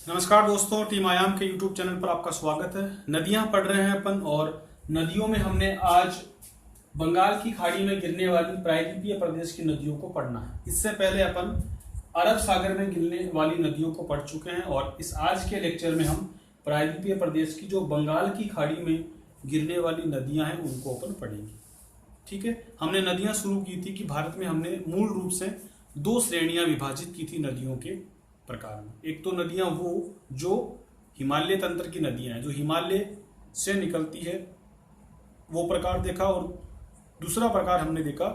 नमस्कार दोस्तों, टीम आयाम के यूट्यूब चैनल पर आपका स्वागत है। नदियां पढ़ रहे हैं अपन और नदियों में हमने आज बंगाल की खाड़ी में गिरने वाली प्रायद्वीपीय प्रदेश की नदियों को पढ़ना है। इससे पहले अपन अरब सागर में गिरने वाली नदियों को पढ़ चुके हैं और इस आज के लेक्चर में हम प्रायद्वीपीय प्रदेश की जो बंगाल की खाड़ी में गिरने वाली नदियां हैं उनको अपन पढ़ेंगे। ठीक है, हमने नदियां शुरू की थी कि भारत में हमने मूल रूप से दो श्रेणियां विभाजित की थी नदियों के प्रकार में। एक तो नदियां वो जो हिमालय तंत्र की नदियां हैं, जो हिमालय से निकलती है, वो प्रकार देखा। और दूसरा प्रकार हमने देखा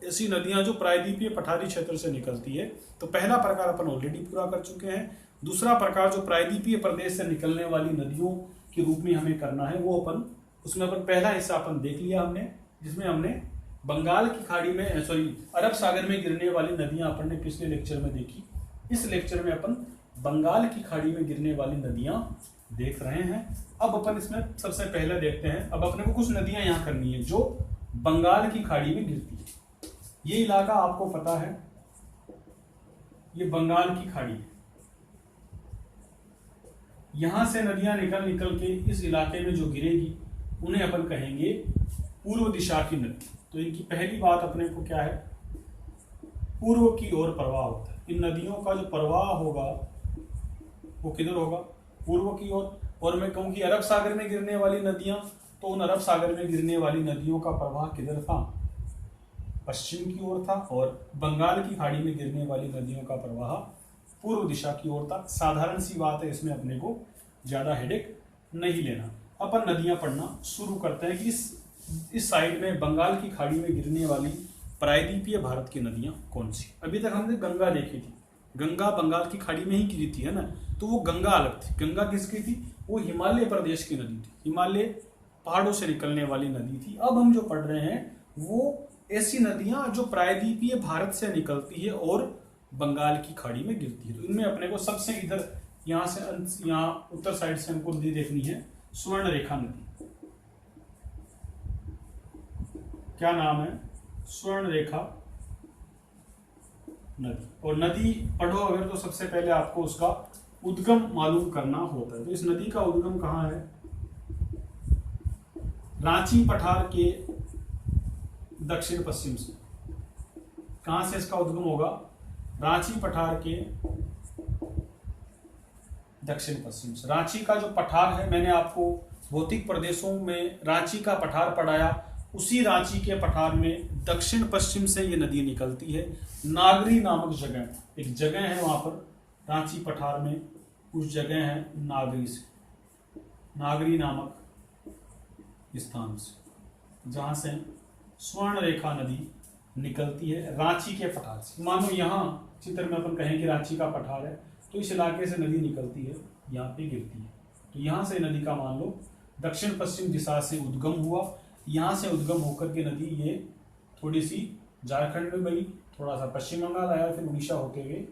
ऐसी नदियां जो प्रायद्वीपीय पठारी क्षेत्र से निकलती है। तो पहला प्रकार अपन ऑलरेडी पूरा कर चुके हैं। दूसरा प्रकार जो प्रायद्वीपीय प्रदेश से निकलने वाली नदियों के रूप में हमें करना है, वो अपन उसमें अपन पहला हिस्सा अपन देख लिया हमने, जिसमें हमने बंगाल की खाड़ी में अरब सागर में गिरने वाली नदियां अपन ने पिछले लेक्चर में देखी। इस लेक्चर में अपन बंगाल की खाड़ी में गिरने वाली नदियां देख रहे हैं। अब अपन इसमें सबसे पहले देखते हैं, अब अपने को कुछ नदियां यहां करनी है जो बंगाल की खाड़ी में गिरती है। ये इलाका आपको पता है, ये बंगाल की खाड़ी है। यहां से नदियां निकल के इस इलाके में जो गिरेगी उन्हें अपन कहेंगे पूर्व दिशा की नदी। तो इनकी पहली बात अपने को क्या है, पूर्व की ओर प्रवाह होता है। इन नदियों का जो प्रवाह होगा वो किधर होगा, पूर्व की ओर। और मैं कहूं कि अरब सागर में गिरने वाली नदियां, तो उन अरब सागर में गिरने वाली नदियों का प्रवाह किधर था, पश्चिम की ओर था। और बंगाल की खाड़ी में गिरने वाली नदियों का प्रवाह पूर्व दिशा की ओर था। साधारण सी बात है, इसमें अपने को ज्यादा हेडेक नहीं लेना। अपन नदियां पढ़ना शुरू करते हैं कि इस साइड में बंगाल की खाड़ी में गिरने वाली प्रायद्वीपीय भारत की नदियां कौन सी। अभी तक हमने गंगा देखी थी, गंगा बंगाल की खाड़ी में ही गिरी थी, है ना। तो वो गंगा अलग थी। गंगा किसकी थी, वो हिमालय प्रदेश की नदी थी, हिमालय पहाड़ों से निकलने वाली नदी थी। अब हम जो पढ़ रहे हैं वो ऐसी नदियां जो प्रायद्वीपीय भारत से निकलती है और बंगाल की खाड़ी में गिरती है। तो इनमें अपने को सबसे इधर यहाँ से यहाँ उत्तर साइड से हमको नदी देखनी है, स्वर्ण रेखा नदी। क्या नाम है, स्वर्ण रेखा नदी। और नदी पढ़ो अगर तो सबसे पहले आपको उसका उद्गम मालूम करना होता है। तो इस नदी का उद्गम कहां है, रांची पठार के दक्षिण पश्चिम से। कहां से इसका उद्गम होगा, रांची पठार के दक्षिण पश्चिम से। रांची का जो पठार है, मैंने आपको भौतिक प्रदेशों में रांची का पठार पढ़ाया, उसी रांची के पठार में दक्षिण पश्चिम से ये नदी निकलती है। नागरी नामक जगह, एक जगह है वहां पर रांची पठार में, उस जगह है नागरी से, नागरी नामक स्थान से, जहां से स्वर्ण रेखा नदी निकलती है रांची के पठार से। मानो यहाँ चित्र में अपन कहें कि रांची का पठार है, तो इस इलाके से नदी निकलती है, यहाँ पे गिरती है। तो यहाँ से नदी का मान लो दक्षिण पश्चिम दिशा से उद्गम हुआ। यहाँ से उद्गम होकर के नदी ये थोड़ी सी झारखंड में गई, थोड़ा सा पश्चिम बंगाल आया, फिर उड़ीसा होते हुए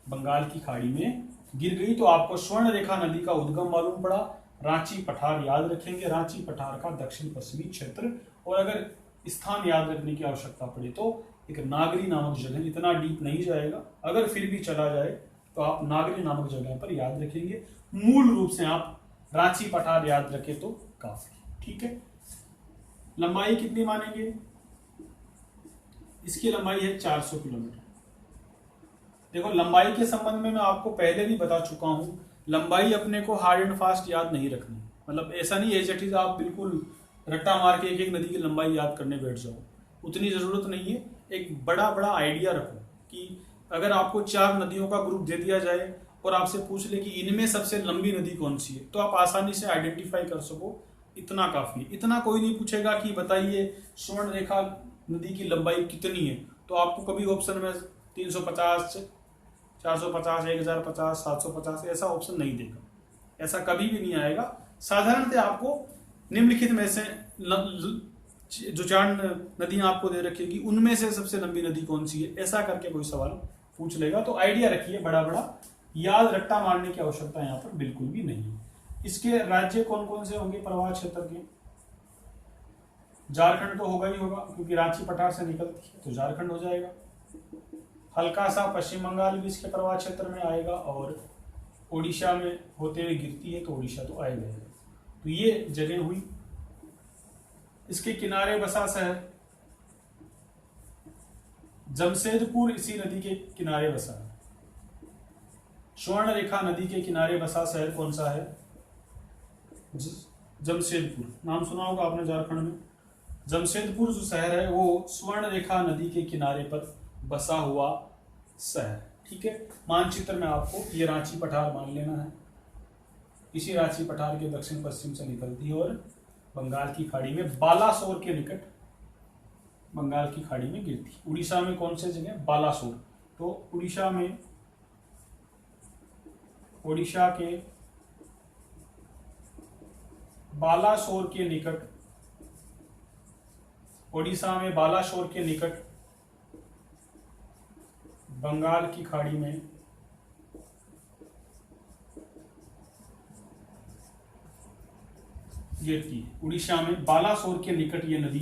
बंगाल की खाड़ी में गिर गई। तो आपको स्वर्ण रेखा नदी का उद्गम मालूम पड़ा, रांची पठार याद रखेंगे, रांची पठार का दक्षिण पश्चिमी क्षेत्र। और अगर स्थान याद रखने की आवश्यकता पड़े तो एक नागरी नामक जगह, इतना डीप नहीं जाएगा, अगर फिर भी चला जाए तो आप नागरी नामक जगह पर याद रखेंगे। मूल रूप से आप रांची पठार याद रखें तो काफी। ठीक है, लंबाई कितनी मानेंगे, इसकी लंबाई है 400 किलोमीटर। देखो, लंबाई के संबंध में मैं आपको पहले भी बता चुका हूं, लंबाई अपने को हार्ड एंड फास्ट याद नहीं रखनी। मतलब ऐसा नहीं है जटिल आप बिल्कुल रट्टा मार के एक एक नदी की लंबाई याद करने बैठ जाओ, उतनी जरूरत नहीं है। एक बड़ा बड़ा आइडिया रखो कि अगर आपको 4 नदियों का ग्रुप दे दिया जाए और आपसे पूछ ले कि इनमें सबसे लंबी नदी कौन सी है, तो आप आसानी से आइडेंटिफाई कर सको, इतना काफी है। इतना कोई नहीं पूछेगा कि बताइए स्वर्ण रेखा नदी की लंबाई कितनी है, तो आपको कभी ऑप्शन में 350, 450, 1050, 750 ऐसा ऑप्शन नहीं देगा, ऐसा कभी भी नहीं आएगा। साधारणतः आपको निम्नलिखित में से जो 4 नदियां आपको दे रखेगी उनमें से सबसे लंबी नदी कौन सी है, ऐसा करके कोई सवाल पूछ लेगा। तो आइडिया रखिए, बड़ा बड़ा याद रट्टा मारने की आवश्यकता यहाँ पर बिल्कुल भी नहीं है। इसके राज्य कौन कौन से होंगे प्रवाह क्षेत्र के, झारखंड तो होगा ही होगा, क्योंकि रांची पठार से निकलती है तो झारखंड हो जाएगा। हल्का सा पश्चिम बंगाल भी इसके प्रवाह क्षेत्र में आएगा और ओडिशा में होते हुए गिरती है, तो ओडिशा तो आएगा ही। तो ये जगह हुई। इसके किनारे बसा शहर जमशेदपुर, इसी नदी के किनारे बसा है। स्वर्ण रेखा नदी के किनारे बसा शहर कौन सा है? जमशेदपुर। नाम सुना होगा आपने झारखंड में। जमशेदपुर जो शहर है वो स्वर्ण रेखा नदी के किनारे पर बसा हुआ शहर। ठीक है, मानचित्र में आपको ये रांची पठार मान लेना है। इसी रांची पठार के दक्षिण पश्चिम से निकलती है और बंगाल की खाड़ी में बालासोर के निकट बंगाल की खाड़ी में गिरती। उड़ीसा में कौन से जगह? बालासोर। तो उड़ीसा के बालासोर के निकट, उड़ीसा में बालासोर के निकट बंगाल की खाड़ी में गिरती है। उड़ीसा में बालासोर के निकट ये नदी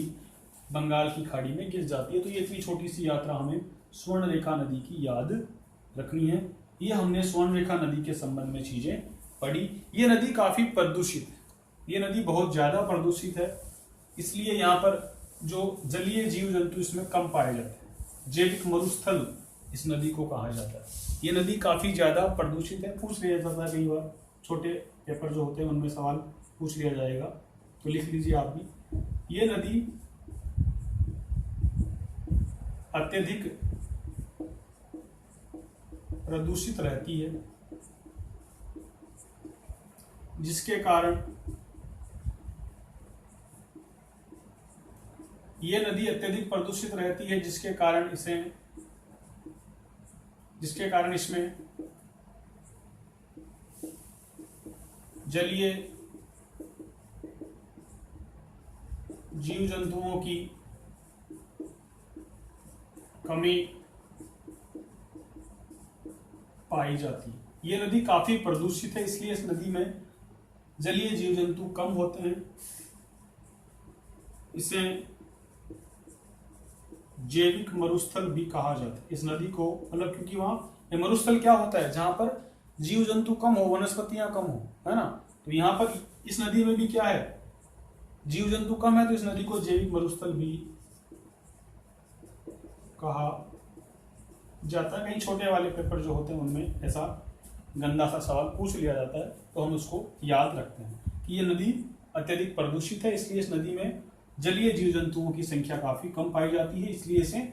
बंगाल की खाड़ी में गिर जाती है। तो ये इतनी छोटी सी यात्रा हमें स्वर्ण रेखा नदी की याद रखनी है। ये हमने स्वर्ण रेखा नदी के संबंध में चीजें पढ़ी। ये नदी काफी प्रदूषित है, ये नदी बहुत ज्यादा प्रदूषित है, इसलिए यहाँ पर जो जलीय जीव जंतु इसमें कम पाए जाते हैं। जैविक मरुस्थल इस नदी को कहा जाता है। ये नदी काफी ज्यादा प्रदूषित है। पूछ लिया जाता है कई बार, छोटे पेपर जो होते हैं उनमें सवाल पूछ लिया जाएगा, तो लिख लीजिए आप भी। ये नदी अत्यधिक प्रदूषित रहती है, जिसके कारण ये नदी अत्यधिक प्रदूषित रहती है, जिसके कारण इसमें जलीय जीव जंतुओं की कमी पाई जाती है। ये नदी काफी प्रदूषित है, इसलिए इस नदी में जलीय जीव जंतु कम होते हैं। इसे जैविक मरुस्थल भी कहा जाता है इस नदी को, मतलब क्योंकि वहां मरुस्थल क्या होता है? जहां पर जीव जंतु कम हो, वनस्पतियां कम हो, है ना। तो यहाँ पर इस नदी में भी क्या है? जीव जंतु कम है, तो इस नदी को जैविक मरुस्थल भी कहा जाता है। कई छोटे वाले पेपर जो होते हैं उनमें ऐसा गंदा सा सवाल पूछ लिया जाता है, तो हम उसको याद रखते हैं कि ये नदी अत्यधिक प्रदूषित है, इसलिए इस नदी में जलीय जीव जंतुओं की संख्या काफी कम पाई जाती है, इसलिए इसे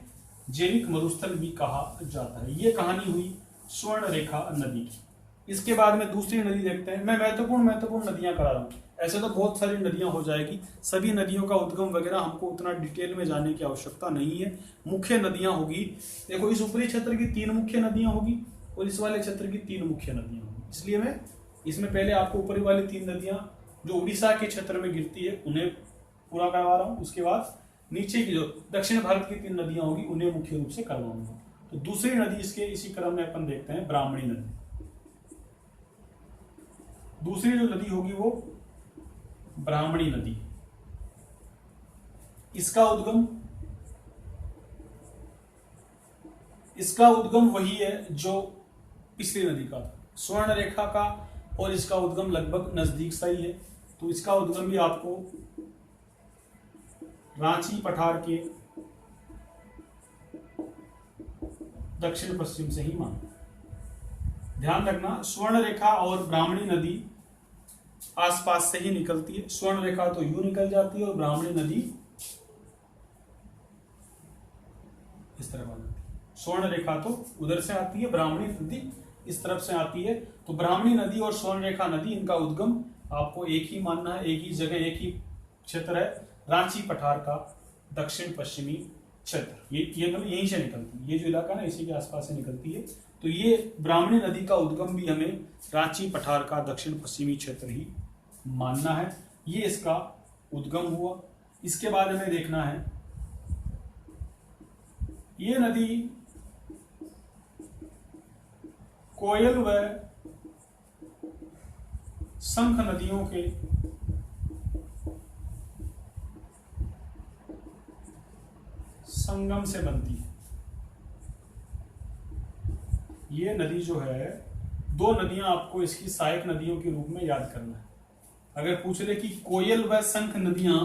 जैविक मरुस्थल भी कहा जाता है। ये कहानी हुई स्वर्ण रेखा नदी की। इसके बाद में दूसरी नदी देखते हैं। मैं महत्वपूर्ण नदियां करा रहा हूँ, ऐसे तो बहुत सारी नदियां हो जाएगी, सभी नदियों का उद्गम वगैरह हमको उतना डिटेल में जानने की आवश्यकता नहीं है। मुख्य नदियां होगी, देखो इस ऊपरी क्षेत्र की 3 मुख्य नदियां होगी और इस वाले क्षेत्र की 3 मुख्य नदियां होगी, इसलिए मैं इसमें पहले आपको ऊपरी वाली 3 नदियां जो उड़ीसा के क्षेत्र में गिरती है उन्हें पूरा करवा रहा हूँ। उसके बाद नीचे की जो दक्षिण भारत की 3 नदियां होगी उन्हें मुख्य रूप से करवाऊंगा। तो दूसरी नदी इसके इसी क्रम में अपन देखते हैं, ब्राह्मणी नदी। दूसरी जो नदी होगी वो ब्राह्मणी नदी। इसका उद्गम वही है जो पिछली नदी का था, स्वर्ण रेखा का, और इसका उद्गम लगभग नजदीक सा ही है। तो इसका उद्गम भी आपको रांची पठार के दक्षिण पश्चिम से ही माना। ध्यान रखना, स्वर्ण रेखा और ब्राह्मणी नदी आसपास से ही निकलती है। स्वर्ण रेखा तो यूं निकल जाती है और ब्राह्मणी नदी इस तरफ आ जाती है। स्वर्ण रेखा तो उधर से आती है, ब्राह्मणी नदी इस तरफ से आती है। तो ब्राह्मणी नदी और स्वर्ण रेखा नदी, इनका उद्गम आपको एक ही मानना है, एक ही जगह, एक ही क्षेत्र है, रांची पठार का दक्षिण पश्चिमी क्षेत्र। ये मतलब यहीं से निकलती है, ये जो इलाका ना इसी के आसपास से निकलती है। तो ये ब्राह्मणी नदी का उद्गम भी हमें रांची पठार का दक्षिण पश्चिमी क्षेत्र ही मानना है। ये इसका उद्गम हुआ। इसके बाद हमें देखना है, ये नदी कोयल व शंख नदियों के संगम से बनती है। ये नदी जो है दो नदियां आपको इसकी सहायक नदियों के रूप में याद करना है। अगर पूछ ले कि कोयल व शंख नदियां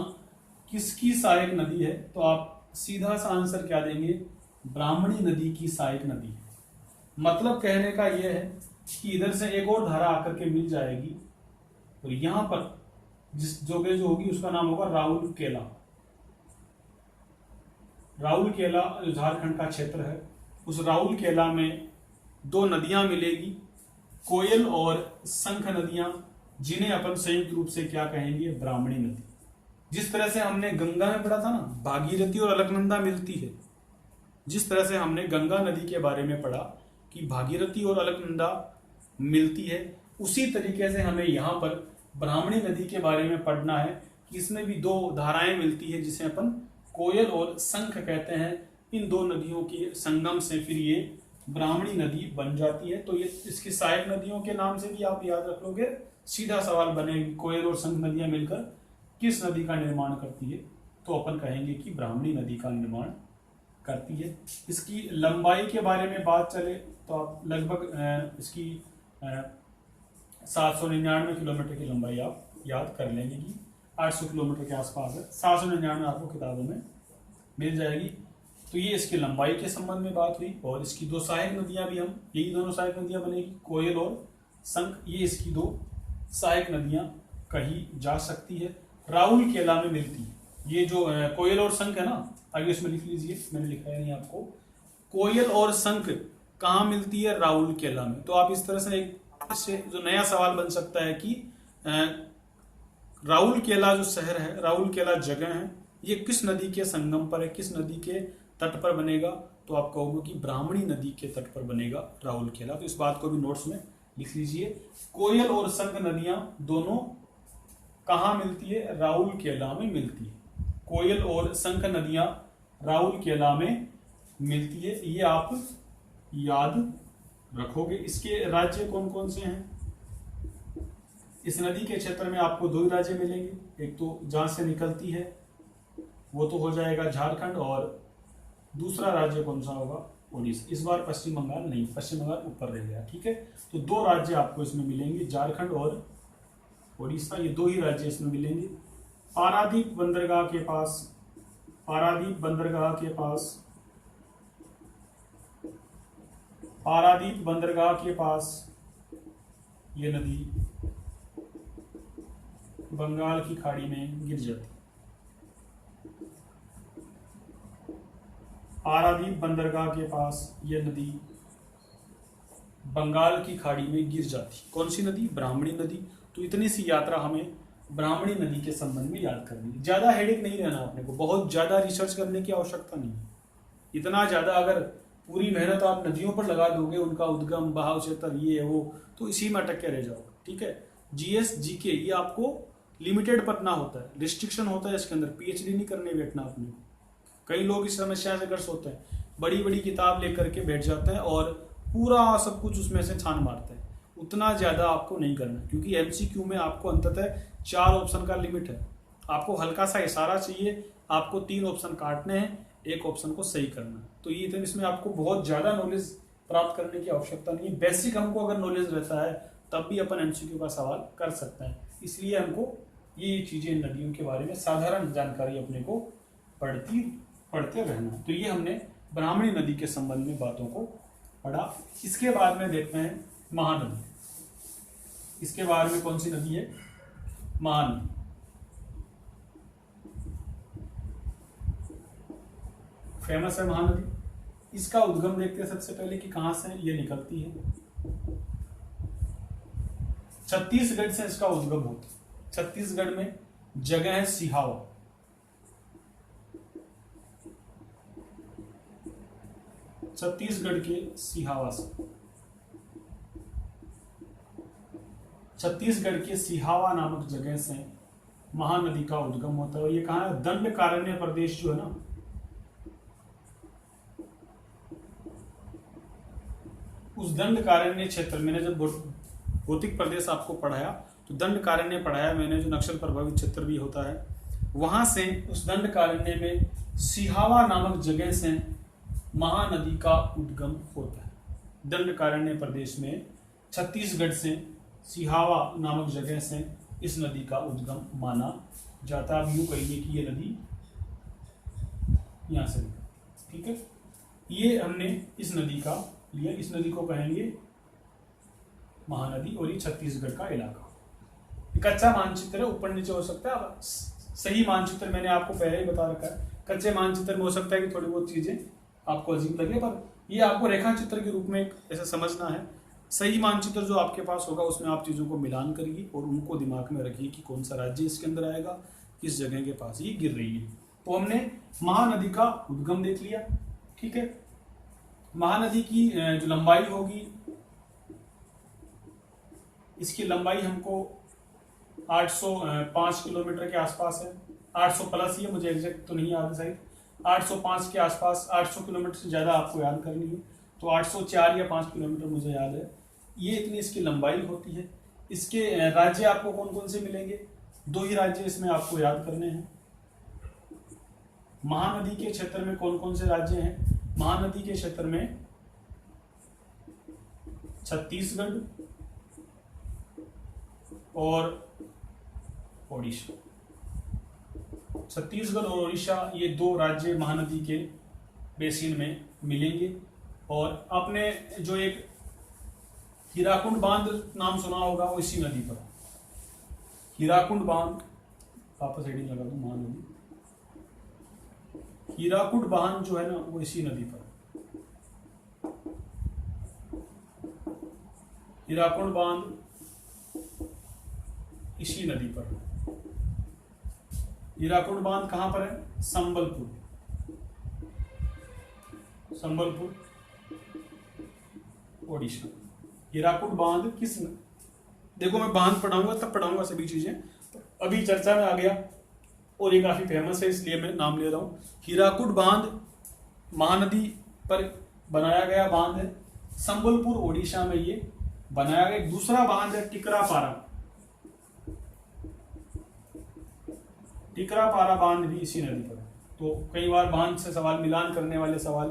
किसकी सहायक नदी है, तो आप सीधा सा आंसर क्या देंगे, ब्राह्मणी नदी की सहायक नदी है। मतलब कहने का यह है कि इधर से एक और धारा आकर के मिल जाएगी और यहां पर जिस जगह जो होगी उसका नाम होगा राउल केला। राउल केला जो झारखंड का क्षेत्र है, उस राउल केला में दो नदियां मिलेगी, कोयल और शंख नदियां, जिन्हें अपन संयुक्त रूप से क्या कहेंगे, ब्राह्मणी नदी। जिस तरह से हमने गंगा में पढ़ा था ना, भागीरथी और अलकनंदा मिलती है, जिस तरह से हमने गंगा नदी के बारे में पढ़ा कि भागीरथी और अलकनंदा मिलती है, उसी तरीके से हमें यहाँ पर ब्राह्मणी नदी के बारे में पढ़ना है कि इसमें भी दो धाराएं मिलती है, जिसे अपन कोयल और शंख कहते हैं। इन दो नदियों के संगम से फिर ये ब्राह्मणी नदी बन जाती है। तो ये इसकी सहायक नदियों के नाम से भी आप याद रख लोगे। सीधा सवाल बनेगी, कोयल और शंख नदियां मिलकर किस नदी का निर्माण करती है, तो अपन कहेंगे कि ब्राह्मणी नदी का निर्माण करती है। इसकी लंबाई के बारे में बात चले तो आप लगभग इसकी 799 किलोमीटर की लंबाई आप याद कर लेंगे कि 800 किलोमीटर के आसपास है। 799 आपको किताबों में मिल जाएगी। तो ये इसकी लंबाई के संबंध में बात हुई। और इसकी दो सहायक नदियां भी, हम यही दोनों सहायक नदियां बनेगी, कोयल और शंख, ये इसकी दो सहायक नदियां कही जा सकती है। राउल केला में मिलती है ये जो कोयल और शंख है ना, आगे इसमें लिख लीजिए, मैंने लिखा है नहीं आपको। कोयल और शंख कहाँ मिलती है, राउल केला में। तो आप इस तरह से इससे जो नया सवाल बन सकता है कि राउल केला जो शहर है, राउल केला जगह है, ये किस नदी के संगम पर है, किस नदी के तट पर बनेगा, तो आप कहोगे कि ब्राह्मणी नदी के तट पर बनेगा राउल केला। तो इस बात को भी नोट्स में लिख लीजिए। कोयल और शंख नदियां दोनों कहाँ मिलती है, राउल केला में मिलती है। कोयल और शंख नदियां राउल केला में मिलती है, ये आप याद रखोगे। इसके राज्य कौन कौन से हैं, इस नदी के क्षेत्र में आपको दो ही राज्य मिलेंगे। एक तो जहां से निकलती है वो तो हो जाएगा झारखंड, और दूसरा राज्य कौन सा होगा, उड़ीसा। इस बार पश्चिम बंगाल नहीं, पश्चिम बंगाल ऊपर रह गया, ठीक है। तो दो राज्य आपको इसमें मिलेंगे, झारखंड और उड़ीसा, ये दो ही राज्य इसमें मिलेंगे। पारादीप बंदरगाह के पास, पारादीप बंदरगाह के पास, पारादीप बंदरगाह के पास ये नदी बंगाल की खाड़ी में गिर जाती। पारादीप बंदरगाह के पास ये नदी बंगाल की खाड़ी में गिर जाती। कौन सी नदी, ब्राह्मणी नदी। तो इतनी सी यात्रा हमें ब्राह्मणी नदी के संबंध में याद करनी है। ज्यादा हेडेक नहीं रहना अपने को, बहुत ज्यादा रिसर्च करने की आवश्यकता नहीं है। इतना ज्यादा अगर पूरी मेहनत आप नदियों पर लगा दोगे, उनका उद्गम, बहाव क्षेत्र, ये वो, तो इसी में अटक के रह जाओगे, ठीक है। जीएस जीके ये आपको लिमिटेड पढ़ना होता है, रिस्ट्रिक्शन होता है इसके अंदर, पीएचडी नहीं करने बैठना अपने को। कई लोग इस समस्या से ग्रस्त होते हैं, बड़ी बड़ी किताब लेकर के बैठ जाते हैं और पूरा सब कुछ उसमें से छान मारते हैं। उतना ज्यादा आपको नहीं करना, क्योंकि एमसीक्यू में आपको अंततः 4 ऑप्शन का लिमिट है। आपको हल्का सा इशारा चाहिए, आपको 3 ऑप्शन काटने हैं, एक ऑप्शन को सही करना है। तो ये इसमें आपको बहुत ज्यादा नॉलेज प्राप्त करने की आवश्यकता नहीं है। बेसिक हमको अगर नॉलेज रहता है तब भी अपन एमसीक्यू का सवाल कर सकते हैं। इसलिए हमको ये चीजें, नदियों के बारे में साधारण जानकारी अपने को पढ़ते रहना। तो ये हमने ब्राह्मणी नदी के संबंध में बातों को पढ़ा। इसके बाद में देखते हैं महानदी। इसके बारे में कौन सी नदी है, महानदी। फेमस है महानदी। इसका उद्गम देखते हैं सबसे पहले कि कहां से ये निकलती है। छत्तीसगढ़ से इसका उद्गम होता है। छत्तीसगढ़ में जगह है सिहावा। छत्तीसगढ़ के सिहावा से, छत्तीसगढ़ के सिहावा नामक जगह से महानदी का उद्गम होता है। और ये कहां है, दंडकारण्य प्रदेश जो है ना, उस दंडकारण्य क्षेत्र, मैंने जब भौतिक प्रदेश आपको पढ़ाया तो दंडकारण्य पढ़ाया मैंने, जो नक्सल प्रभावित क्षेत्र भी होता है, वहां से उस दंडकारण्य में सिहावा नामक जगह से महानदी का उद्गम होता है। दंडकारण्य प्रदेश में छत्तीसगढ़ से सिहावा नामक जगह से इस नदी का उद्गम माना जाता है। अब यूं कहिए कि ये नदी यहां से, ठीक है, ये हमने इस नदी का लिया। इस नदी को कहेंगे महानदी और ये छत्तीसगढ़ का इलाका। कच्चा मानचित्र है, ऊपर नीचे हो सकता है। अब सही मानचित्र मैंने आपको पहले ही बता रखा है। कच्चे मानचित्र में हो सकता है कि थोड़ी बहुत चीजें आपको अजीब लगे, पर ये आपको रेखा चित्र के रूप में ऐसा समझना है। सही मानचित्र जो आपके पास होगा उसमें आप चीजों को मिलान करिए और उनको दिमाग में रखिए कि कौन सा राज्य इसके अंदर आएगा, किस जगह के पास ये गिर रही है। तो हमने महानदी का उद्गम देख लिया, ठीक है। महानदी की जो लंबाई होगी, इसकी लंबाई हमको 805 किलोमीटर के आसपास है। 800 प्लस ही है, मुझे एग्जैक्ट तो नहीं याद है सही। 805 के आसपास, 800 किलोमीटर से ज़्यादा आपको याद करनी है, तो 804 या 5 किलोमीटर मुझे याद है। ये इतनी इसकी लंबाई होती है। इसके राज्य आपको कौन कौन से मिलेंगे? 2 ही राज्य इसमें आपको याद करने हैं। महानदी के क्षेत्र में कौन कौन से राज्य हैं? महानदी के क्षेत्र में छत्तीसगढ़ और ओडिशा। छत्तीसगढ़ और ओडिशा ये 2 राज्य महानदी के बेसिन में मिलेंगे। और आपने जो एक हीराकुंड बांध नाम सुना होगा, वो इसी नदी पर। हीराकुंड बांध, वापस हेडिंग लगा दूं, महानदी। हीराकुंड बांध जो है ना, वो इसी नदी पर। हीराकुंड बांध इसी नदी पर। हीराकुंड बांध कहां पर है? संबलपुर। संबलपुर, ओडिशा। हीराकुंड बांध किस, देखो मैं बांध पढ़ाऊंगा तब पढ़ाऊंगा सभी चीजें, अभी चर्चा में आ गया और ये काफी फेमस है इसलिए मैं नाम ले रहा हूं। हीराकुंड बांध महानदी पर बनाया गया बांध है। संबलपुर ओडिशा में ये बनाया गया। दूसरा बांध है टिकरापारा। टिकरापारा बांध भी इसी नदी पर है। तो कई बार बांध से सवाल, मिलान करने वाले सवाल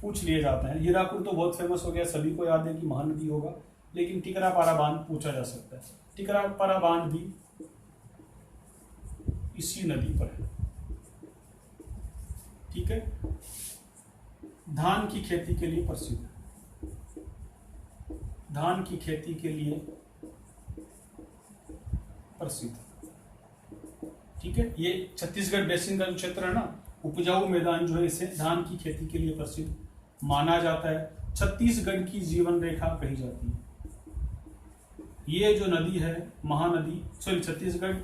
पूछ लिए जाते हैं। हीराकुंड तो बहुत फेमस हो गया, सभी को याद है कि महानदी होगा, लेकिन टिकरापारा बांध पूछा जा सकता है। टिकरापारा बांध भी इसी नदी पर है, ठीक है। धान की खेती के लिए प्रसिद्ध है। धान की खेती के लिए प्रसिद्ध, ठीक है। ये छत्तीसगढ़ बेसिन का जो क्षेत्र है ना, उपजाऊ मैदान जो है, इसे धान की खेती के लिए प्रसिद्ध माना जाता है। छत्तीसगढ़ की जीवन रेखा कही जाती है। ये जो नदी है महानदी, सॉरी छत्तीसगढ़,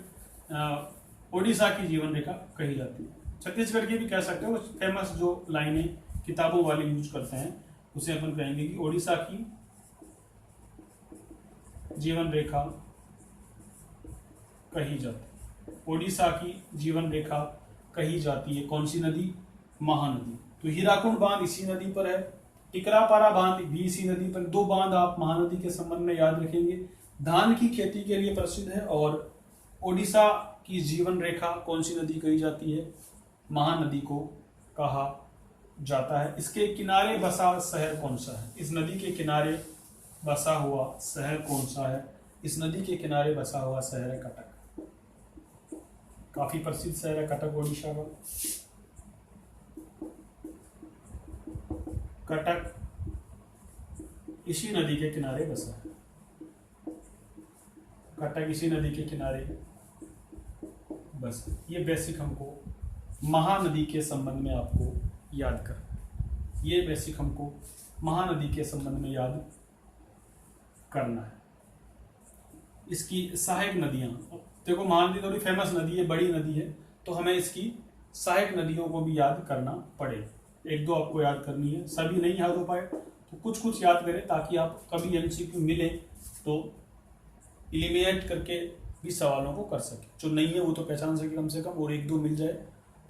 ओडिशा की जीवन रेखा कही जाती है। छत्तीसगढ़ की भी कह सकते हो। फेमस जो लाइनें किताबों वाले यूज करते हैं उसे अपन कहेंगे कि ओडिशा की जीवन रेखा कही जाती है। ओडिशा की जीवन रेखा कही जाती है। कौन सी नदी? महानदी। तो हीराकुंड बांध इसी नदी पर है। टिकरापारा बांध भी इसी नदी पर। 2 बांध आप महानदी के संबंध में याद रखेंगे। धान की खेती के लिए प्रसिद्ध है और ओडिशा की जीवन रेखा कौन सी नदी कही जाती है? महानदी को कहा जाता है। इसके किनारे बसा शहर कौन सा है? इस नदी के किनारे बसा हुआ शहर कौन सा है? इस नदी के किनारे बसा हुआ शहर है कटक। काफी प्रसिद्ध शहर है कटक ओडिशा का। कटक इसी नदी के किनारे बसा है। कटक इसी नदी के किनारे बस। ये बेसिक हमको महानदी के संबंध में आपको याद करना। ये बेसिक हमको महानदी के संबंध में याद करना है। इसकी सहायक नदियां, देखो महानदी थोड़ी फेमस नदी है, बड़ी नदी है, तो हमें इसकी सहायक नदियों को भी याद करना पड़ेगा। 1-2 आपको याद करनी है, सभी नहीं याद हो पाए तो कुछ कुछ याद करें, ताकि आप कभी एमसीक्यू मिले तो इलिमिनेट करके भी सवालों को कर सके। जो नहीं है वो तो पहचान सके कम से कम, और 1-2 मिल जाए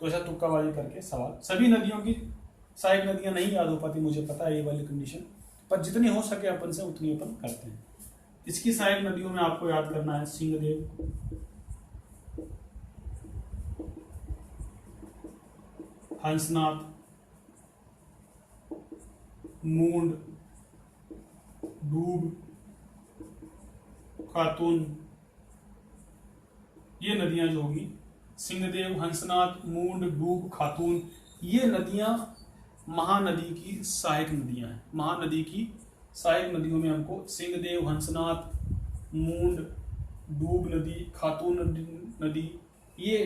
तो ऐसा तुक्काबाजी करके सवाल। सभी नदियों की सहायक नदियां नहीं याद हो पाती, मुझे पता है ये वाली कंडीशन, पर जितनी हो सके अपन से उतनी अपन करते हैं। इसकी सहायक नदियों में आपको याद करना है सिंहदेव, हंसनाथ, मूंड, डूब, खातून, ये नदियां जो होगी, सिंहदेव, हंसनाथ, मूंड, डूब, खातून, ये नदियां महानदी की सहायक नदियां हैं। महानदी की सहायक नदियों में हमको सिंहदेव, हंसनाथ, मूंड, डूब नदी, खातून नदी, ये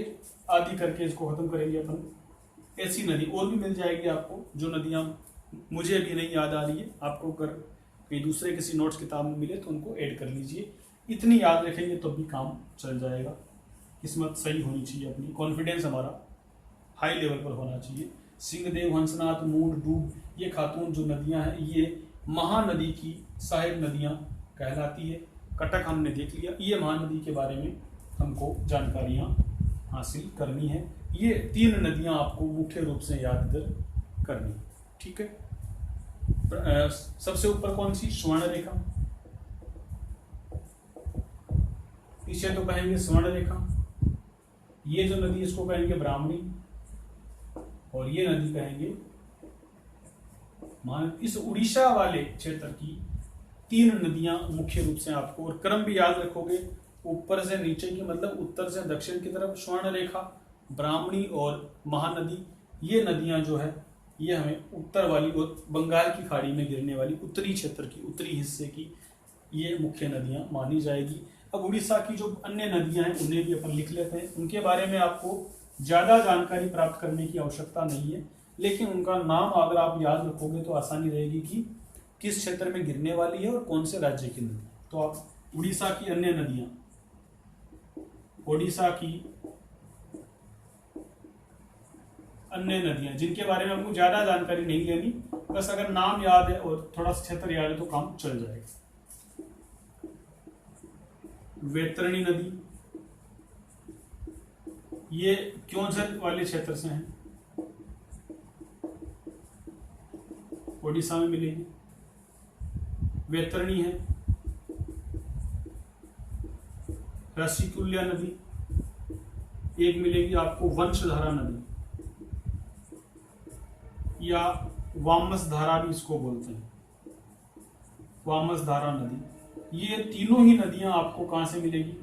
आदि करके इसको खत्म करेंगे अपन। ऐसी नदी और भी मिल जाएगी आपको, जो नदियां मुझे भी नहीं याद आ रही है, आपको अगर कहीं दूसरे किसी नोट्स किताब में मिले तो उनको ऐड कर लीजिए। इतनी याद रखेंगे तो भी काम चल जाएगा। किस्मत सही होनी चाहिए अपनी, कॉन्फिडेंस हमारा हाई लेवल पर होना चाहिए। सिंहदेव, हंसनाथ, मूंड, डूब, ये खातून जो नदियां हैं, ये महानदी की सहायक नदियां कहलाती है। कटक हमने देख लिया, ये महानदी के बारे में हमको जानकारियां हासिल करनी है। ये 3 नदियां आपको मुख्य रूप से याद करनी, ठीक है। सबसे ऊपर कौन सी? स्वर्ण रेखा, पीछे तो कहेंगे स्वर्ण रेखा। ये जो नदी इसको कहेंगे ब्राह्मणी, और ये नदी कहेंगे इस उड़ीसा वाले क्षेत्र की 3 नदियां मुख्य रूप से आपको, और क्रम भी याद रखोगे, ऊपर से नीचे की मतलब उत्तर से दक्षिण की तरफ स्वर्ण रेखा, ब्राह्मणी और महानदी। ये नदियां जो है ये हमें उत्तर वाली और बंगाल की खाड़ी में गिरने वाली उत्तरी क्षेत्र की, उत्तरी हिस्से की ये मुख्य नदियां मानी जाएगी। अब उड़ीसा की जो अन्य नदियां हैं उन्हें भी अपन लिख लेते हैं। उनके बारे में आपको ज़्यादा जानकारी प्राप्त करने की आवश्यकता नहीं है, लेकिन उनका नाम अगर आप याद रखोगे तो आसानी रहेगी कि किस क्षेत्र में गिरने वाली है और कौन से राज्य की नदी। तो आप उड़ीसा की अन्य नदियां, उड़ीसा की अन्य नदियां जिनके बारे में आपको ज्यादा जानकारी नहीं लेनी, बस अगर नाम याद है और थोड़ा सा क्षेत्र याद है तो काम चल जाएगा। वैतरणी नदी, ये क्योंझर वाले क्षेत्र से है, उड़ीसा में मिलेगी। वैतरणी है। रसिकुल्या नदी एक मिलेगी आपको, वंशधारा नदी या वामसधारा भी इसको बोलते हैं, वामसधारा नदी। ये तीनों ही नदियां आपको कहां से मिलेगी?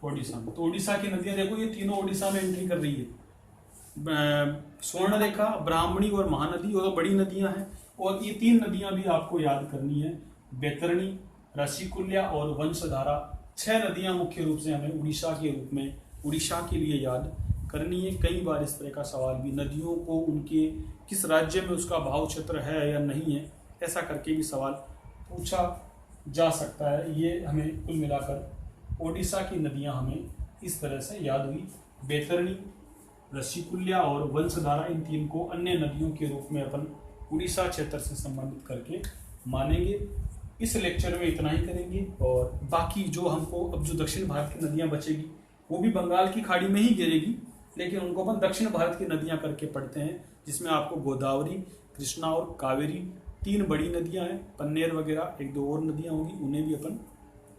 ओडिशा में। तो ओडिशा की नदियां देखो, ये तीनों ओडिशा में एंट्री कर रही है। स्वर्ण रेखा, ब्राह्मणी और महानदी, और बड़ी नदियां हैं। और ये 3 नदियां भी आपको याद करनी है, बैतरणी, रसिकुल्या और वंशधारा। 6 नदियां मुख्य रूप से हमें उड़ीसा के रूप में, उड़ीसा के लिए याद करनी है। कई बार इस तरह का सवाल भी, नदियों को उनके किस राज्य में उसका भाव क्षेत्र है या नहीं है, ऐसा करके भी सवाल पूछा जा सकता है। ये हमें कुल मिलाकर ओडिशा की नदियां हमें इस तरह से याद हुई। बैतरणी, रसिकुल्या और वंशधारा, इन 3 को अन्य नदियों के रूप में अपन उड़ीसा क्षेत्र से संबंधित करके मानेंगे। इस लेक्चर में इतना ही करेंगे, और बाकी जो हमको अब जो दक्षिण भारत की नदियां बचेगी वो भी बंगाल की खाड़ी में ही गिरेगी, लेकिन उनको अपन दक्षिण भारत की नदियां करके पढ़ते हैं, जिसमें आपको गोदावरी, कृष्णा और कावेरी 3 बड़ी नदियां हैं। पन्नेर वगैरह 1-2 और नदियां होंगी, उन्हें भी अपन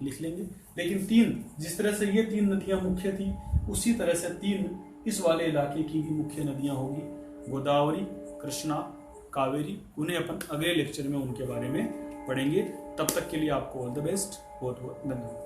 लिख लेंगे। लेकिन 3, जिस तरह से ये 3 नदियां मुख्य थी, उसी तरह से 3 इस वाले इलाके की भी मुख्य नदियां होगी, गोदावरी, कृष्णा, कावेरी। उन्हें अपन अगले लेक्चर में उनके बारे में पढ़ेंगे। तब तक के लिए आपको ऑल द बेस्ट, बहुत बहुत धन्यवाद।